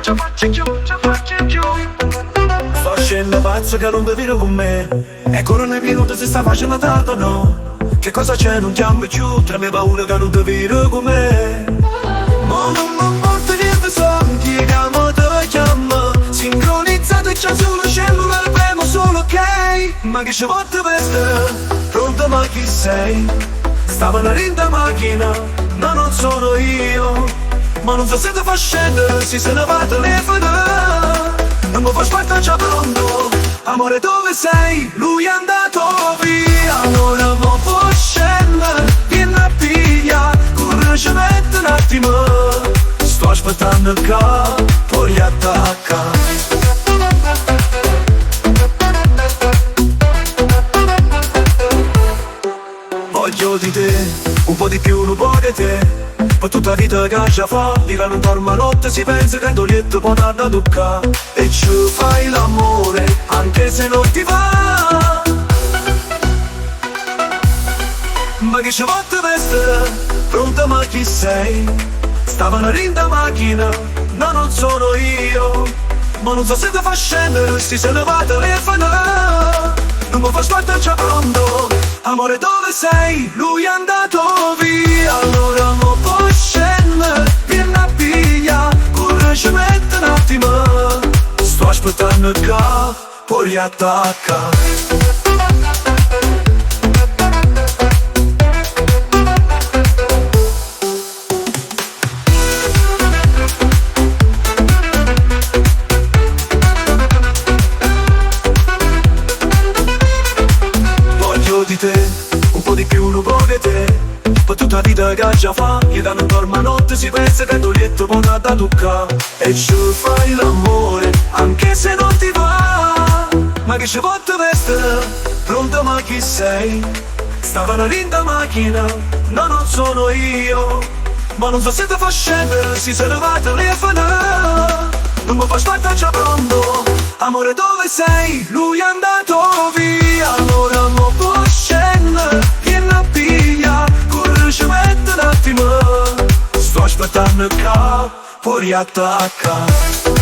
Sto scendo pazzo che non mi vedo con me. E ancora nei minuti si sta facendo tanto, no? Che cosa c'è, non chiami più. Tra me paura che non ti vedo con me. Ma non mi porta niente, so chiediamo, te chiamo. Sincronizzato e c'è sullo cellulare, premo solo ok. Ma che ci porta questa? Pronto, ma chi sei? Stava una rinda macchina, ma non sono io. Ma non so se ti fa scendere, si se ne va a telefonare. Non mi fa spartare già pronto. Amore, dove sei? Lui è andato via. Allora mo può scendere, vieni a pigliare. Corre, mette un attimo. Sto aspettando il capo, riattacca. Voglio di te, un po' di più, un po' di te. Per tutta la vita che già fa, vive non dorma notte, si pensa che il doglietto può andare a toccare. E ci fai l'amore, anche se non ti va. Ma che ci vuole veste? Pronta, ma chi sei? Stava una rinda macchina, no non sono io. Ma non so se ti fa scendere, si se ne va a telefonare. Non mi fa spartare già pronto. Amore, dove sei? Lui è andato via. Allora mo può scendere, vieni a pigliare. Corre, ci mette un attimo. Sto aspettando il capo, riattacca. Di te, un po' di più, un po' di te. Per tutta la vita che già fa, gli danno dorma notte, si pensa che il doglietto può andare a toccare. E ci fai l'amore, anche se non ti va. Ma che ci porta veste? Pronto, ma chi sei? Stava una linda macchina, no non sono io. Ma non so se ti fa scendere, si se ne va a telefonare. Non mi fa spartare già pronto. Amore, dove sei? Lui è andato via. Allora mo può scendere, vieni a pigliare. Corre, ci mette un attimo. Sto aspettando il capo, riattacca.